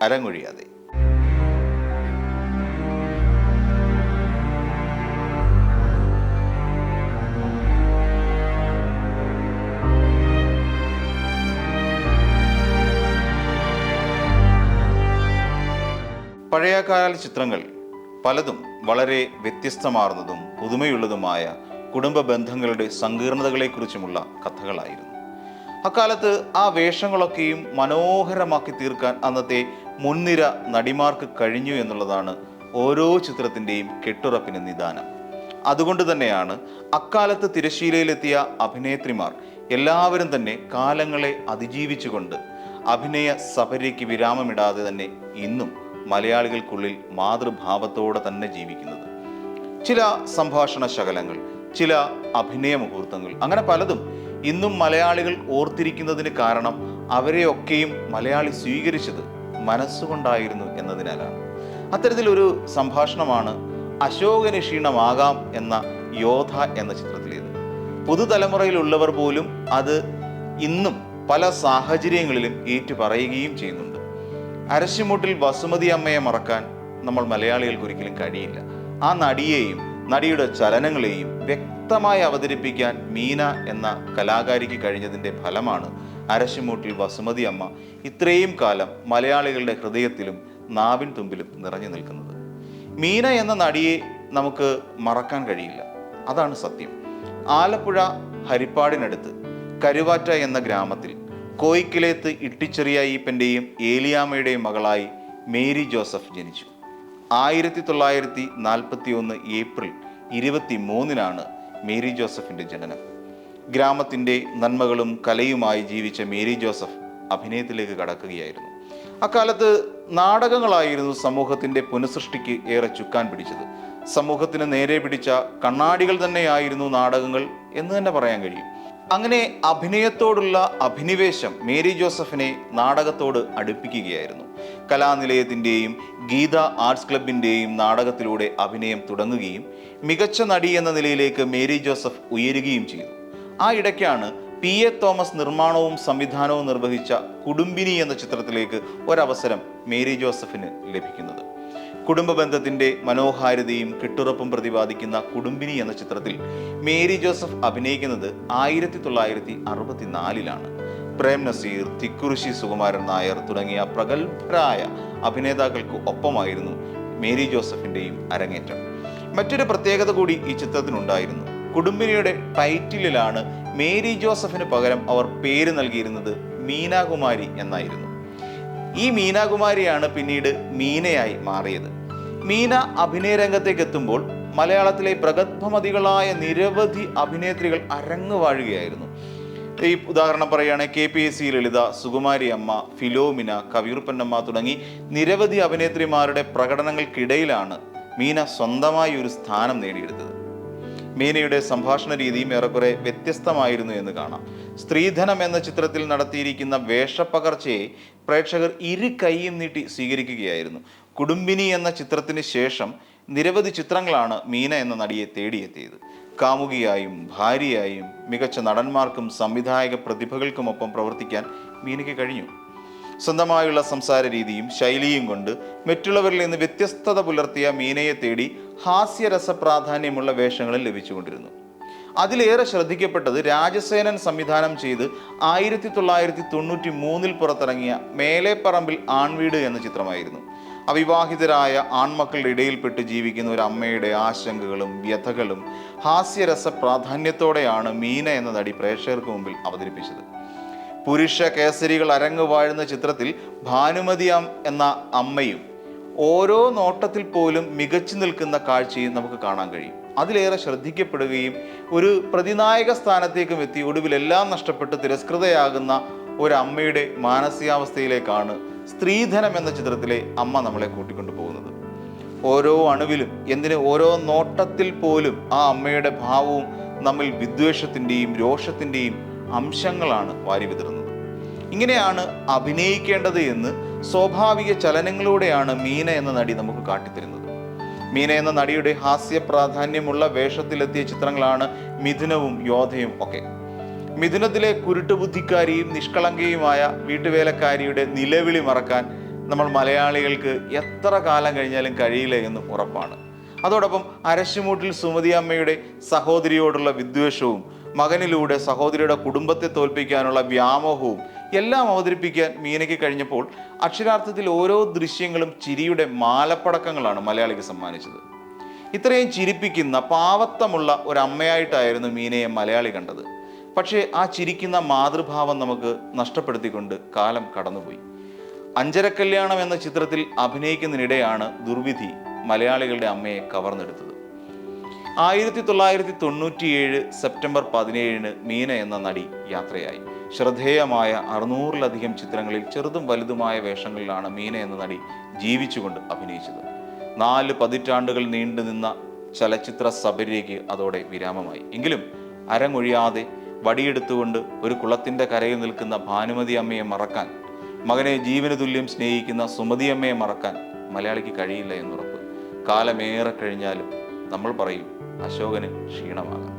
അരങ്ങൊഴിയാതെ. പഴയകാല ചിത്രങ്ങൾ പലതും വളരെ വ്യത്യസ്തമാർന്നതും പുതുമയുള്ളതുമായ കുടുംബ ബന്ധങ്ങളുടെ സങ്കീർണതകളെക്കുറിച്ചുമുള്ള കഥകളായിരുന്നു. അക്കാലത്ത് ആ വേഷങ്ങളൊക്കെയും മനോഹരമാക്കി തീർക്കാൻ അന്നത്തെ മുൻനിര നടിമാർക്ക് കഴിഞ്ഞു എന്നുള്ളതാണ് ഓരോ ചിത്രത്തിൻ്റെയും കെട്ടുറപ്പിന് നിദാനം. അതുകൊണ്ട് തന്നെയാണ് അക്കാലത്ത് തിരശ്ശീലയിലെത്തിയ അഭിനേത്രിമാർ എല്ലാവരും തന്നെ കാലങ്ങളെ അതിജീവിച്ചുകൊണ്ട് അഭിനയ സഫര്യയ്ക്ക് വിരാമമിടാതെ തന്നെ ഇന്നും മലയാളികൾക്കുള്ളിൽ മാതൃഭാവത്തോടെ തന്നെ ജീവിക്കുന്നത്. ചില സംഭാഷണ ശകലങ്ങൾ, ചില അഭിനയ മുഹൂർത്തങ്ങൾ, അങ്ങനെ പലതും ഇന്നും മലയാളികൾ ഓർത്തിരിക്കുന്നതിന് കാരണം അവരെയൊക്കെയും മലയാളി സ്വീകരിച്ചത് മനസ്സുകൊണ്ടായിരുന്നു എന്നതിനാലാണ്. അത്തരത്തിലൊരു സംഭാഷണമാണ് അശോകന് ക്ഷീണമാകാം എന്ന യോധ എന്ന ചിത്രത്തിലേത്. പുതുതലമുറയിലുള്ളവർ പോലും അത് ഇന്നും പല സാഹചര്യങ്ങളിലും ഏറ്റുപറയുകയും ചെയ്യുന്നുണ്ട്. അരശിമുട്ടിൽ വസുമതി അമ്മയെ മറക്കാൻ നമ്മൾ മലയാളികൾക്ക് ഒരിക്കലും കഴിയില്ല. ആ നടിയെയും നടിയുടെ ചലനങ്ങളെയും വ്യക്തമായി അവതരിപ്പിക്കാൻ മീന എന്ന കലാകാരിക്ക് കഴിഞ്ഞതിൻ്റെ ഫലമാണ് അരശിമുട്ടിൽ വസുമതി അമ്മ ഇത്രയും കാലം മലയാളികളുടെ ഹൃദയത്തിലും നാവിൻ തുമ്പിലും നിറഞ്ഞു നിൽക്കുന്നത്. മീന എന്ന നടിയെ നമുക്ക് മറക്കാൻ കഴിയില്ല, അതാണ് സത്യം. ആലപ്പുഴ ഹരിപ്പാടിനടുത്ത് കരുവാറ്റ എന്ന ഗ്രാമത്തിൽ കോയിക്കിലേത്ത് ഇട്ടിച്ചെറിയായിപ്പൻ്റെയും ഏലിയാമ്മയുടെയും മകളായി മേരി ജോസഫ് ജനിച്ചു. 1941 ഏപ്രിൽ 23 മേരി ജോസഫിൻ്റെ ജനനം. ഗ്രാമത്തിൻ്റെ നന്മകളും കലയുമായി ജീവിച്ച മേരി ജോസഫ് അഭിനയത്തിലേക്ക് കടക്കുകയായിരുന്നു. അക്കാലത്ത് നാടകങ്ങളായിരുന്നു സമൂഹത്തിൻ്റെ പുനഃസൃഷ്ടിക്ക് ഏറെ ചുക്കാൻ പിടിച്ചത്. സമൂഹത്തിന് നേരെ പിടിച്ച കണ്ണാടികൾ തന്നെയായിരുന്നു നാടകങ്ങൾ എന്ന് തന്നെ പറയാൻ കഴിയും. അങ്ങനെ അഭിനയത്തോടുള്ള അഭിനിവേശം മേരി ജോസഫിനെ നാടകത്തോട് അടുപ്പിക്കുകയായിരുന്നു. കലാനിലയത്തിൻ്റെയും ഗീത ആർട്സ് ക്ലബിൻ്റെയും നാടകത്തിലൂടെ അഭിനയം തുടങ്ങുകയും മികച്ച നടി എന്ന നിലയിലേക്ക് മേരി ജോസഫ് ഉയരുകയും ചെയ്തു. ആ ഇടയ്ക്കാണ് PA തോമസ് നിർമ്മാണവും സംവിധാനവും നിർവഹിച്ച കുടുംബിനി എന്ന ചിത്രത്തിലേക്ക് ഒരവസരം മേരി ജോസഫിന് ലഭിക്കുന്നത്. കുടുംബ ബന്ധത്തിൻ്റെ മനോഹാരിതയും കെട്ടുറപ്പും പ്രതിപാദിക്കുന്ന കുടുംബിനി എന്ന ചിത്രത്തിൽ മേരി ജോസഫ് അഭിനയിക്കുന്നത് 1964 പ്രേം നസീർ, തിക്കുറിശി സുകുമാരൻ നായർ തുടങ്ങിയ പ്രഗത്ഭരായ അഭിനേതാക്കൾക്ക് ഒപ്പമായിരുന്നു മേരി ജോസഫിൻ്റെയും അരങ്ങേറ്റം. മറ്റൊരു പ്രത്യേകത കൂടി ഈ ചിത്രത്തിനുണ്ടായിരുന്നു. കുടുംബിനിയുടെ ടൈറ്റിലിലാണ് മേരി ജോസഫിന് പകരം അവർ പേര് നൽകിയിരുന്നത് മീനാകുമാരി എന്നായിരുന്നു. ഈ മീനാകുമാരിയാണ് പിന്നീട് മീനയായി മാറിയത്. മീന അഭിനയ രംഗത്തേക്ക് എത്തുമ്പോൾ മലയാളത്തിലെ പ്രഗത്ഭമതികളായ നിരവധി അഭിനേത്രികൾ അരങ്ങ് വാഴുകയായിരുന്നു. ഈ ഉദാഹരണം പറയുകയാണെങ്കിൽ KPSC ലളിത, സുകുമാരി അമ്മ, ഫിലോമിന, കവിയൂർപ്പന്നമ്മ തുടങ്ങി നിരവധി അഭിനേത്രിമാരുടെ പ്രകടനങ്ങൾക്കിടയിലാണ് മീന സ്വന്തമായി ഒരു സ്ഥാനം നേടിയെടുത്തത്. മീനയുടെ സംഭാഷണ രീതിയും ഏറെക്കുറെ വ്യത്യസ്തമായിരുന്നു എന്ന് കാണാം. സ്ത്രീധനം എന്ന ചിത്രത്തിൽ നടത്തിയിരിക്കുന്ന വേഷപ്പകർച്ചയെ പ്രേക്ഷകർ ഇരു കൈയും നീട്ടി സ്വീകരിക്കുകയായിരുന്നു. കുടുംബിനി എന്ന ചിത്രത്തിന് ശേഷം നിരവധി ചിത്രങ്ങളാണ് മീന എന്ന നടിയെ തേടിയെത്തിയത്. കാമുകിയായും ഭാര്യയായും മികച്ച നടന്മാർക്കും സംവിധായക പ്രതിഭകൾക്കുമൊപ്പം പ്രവർത്തിക്കാൻ മീനയ്ക്ക് കഴിഞ്ഞു. സ്വന്തമായുള്ള സംസാര രീതിയും ശൈലിയും കൊണ്ട് മറ്റുള്ളവരിൽ നിന്ന് വ്യത്യസ്തത പുലർത്തിയ മീനയെ തേടി ഹാസ്യരസ പ്രാധാന്യമുള്ള വേഷങ്ങളിൽ ലഭിച്ചുകൊണ്ടിരുന്നു. അതിലേറെ ശ്രദ്ധിക്കപ്പെട്ടത് രാജസേനൻ സംവിധാനം ചെയ്ത് 1993 പുറത്തിറങ്ങിയ മേലെപ്പറമ്പിൽ ആൺവീട് എന്ന ചിത്രമായിരുന്നു. അവിവാഹിതരായ ആൺമക്കളുടെ ഇടയിൽപ്പെട്ട് ജീവിക്കുന്ന ഒരു അമ്മയുടെ ആശങ്കകളും വ്യഥകളും ഹാസ്യരസ പ്രാധാന്യത്തോടെയാണ് മീന എന്ന നടി പ്രേക്ഷകർക്ക് മുമ്പിൽ അവതരിപ്പിച്ചത്. പുരുഷ കേസരികൾ അരങ്ങ് വാഴുന്ന ചിത്രത്തിൽ ഭാനുമതി എന്ന അമ്മയും ഓരോ നോട്ടത്തിൽ പോലും മികച്ചു നിൽക്കുന്ന കാഴ്ചയും നമുക്ക് കാണാൻ കഴിയും. അതിലേറെ ശ്രദ്ധിക്കപ്പെടുകയും ഒരു പ്രതിനായക സ്ഥാനത്തേക്കും എത്തി ഒടുവിൽ എല്ലാം നഷ്ടപ്പെട്ട് തിരസ്കൃതയാകുന്ന ഒരമ്മയുടെ മാനസികാവസ്ഥയിലേക്കാണ് സ്ത്രീധനം എന്ന ചിത്രത്തിലെ അമ്മ നമ്മളെ കൂട്ടിക്കൊണ്ടു പോകുന്നത്. ഓരോ അണുവിലും ഓരോ നോട്ടത്തിൽ പോലും ആ അമ്മയുടെ ഭാവവും നമ്മിൽ വിദ്വേഷത്തിൻ്റെയും രോഷത്തിൻ്റെയും അംശങ്ങളാണ് വാരി വിതറുന്നത്. ഇങ്ങനെയാണ് അഭിനയിക്കേണ്ടത് എന്ന് സ്വാഭാവിക ചലനങ്ങളിലൂടെയാണ് മീന എന്ന നടി നമുക്ക് കാട്ടിത്തരുന്നത്. മീന എന്ന നടിയുടെ ഹാസ്യ പ്രാധാന്യമുള്ള വേഷത്തിലെത്തിയ ചിത്രങ്ങളാണ് മിഥുനവും യോധയും ഒക്കെ. മിഥുനത്തിലെ കുരുട്ടുബുദ്ധിക്കാരിയും നിഷ്കളങ്കയുമായ വീട്ടുവേലക്കാരിയുടെ നിലവിളി മറക്കാൻ നമ്മൾ മലയാളികൾക്ക് എത്ര കാലം കഴിഞ്ഞാലും കഴിയില്ല എന്നും ഉറപ്പാണ്. അതോടൊപ്പം അരശുമൂട്ടിൽ സുമതി അമ്മയുടെ സഹോദരിയോടുള്ള വിദ്വേഷവും മകനിലൂടെ സഹോദരിയുടെ കുടുംബത്തെ തോൽപ്പിക്കാനുള്ള വ്യാമോഹവും എല്ലാം അവതരിപ്പിക്കാൻ മീനയ്ക്ക് കഴിഞ്ഞപ്പോൾ അക്ഷരാർത്ഥത്തിൽ ഓരോ ദൃശ്യങ്ങളും ചിരിയുടെ മാലപ്പടക്കങ്ങളാണ് മലയാളിക്ക് സമ്മാനിച്ചത്. ഇത്രയും ചിരിപ്പിക്കുന്ന പാവത്തമുള്ള ഒരമ്മയായിട്ടായിരുന്നു മീനയെ മലയാളി കണ്ടത്. പക്ഷേ ആ ചിരിക്കുന്ന മാതൃഭാവം നമുക്ക് നഷ്ടപ്പെടുത്തിക്കൊണ്ട് കാലം കടന്നുപോയി. അഞ്ചരക്കല്യാണം എന്ന ചിത്രത്തിൽ അഭിനയിക്കുന്നതിനിടെയാണ് ദുർവിധി മലയാളികളുടെ അമ്മയെ കവർന്നെടുത്തത്. 1997 സെപ്റ്റംബർ 17 മീന എന്ന നടി യാത്രയായി. ശ്രദ്ധേയമായ 600-ലധികം ചിത്രങ്ങളിൽ ചെറുതും വലുതുമായ വേഷങ്ങളിലാണ് മീന എന്ന നടി ജീവിച്ചുകൊണ്ട് അഭിനയിച്ചത്. 4 പതിറ്റാണ്ടുകൾ നീണ്ടുനിന്ന ചലച്ചിത്ര സബരിക്ക് അതോടെ വിരാമമായി. എങ്കിലും അരങ്ങൊഴിയാതെ വടിയെടുത്തുകൊണ്ട് ഒരു കുളത്തിൻ്റെ കരയിൽ നിൽക്കുന്ന ഭാനുമതി അമ്മയെ മറക്കാൻ, മകനെ ജീവന് തുല്യം സ്നേഹിക്കുന്ന സുമതി അമ്മയെ മറക്കാൻ മലയാളിക്ക് കഴിയില്ല എന്നുറപ്പ്. കാലമേറെ കഴിഞ്ഞാലും നമ്മൾ പറയും അശോകന് ക്ഷീണമാകാം.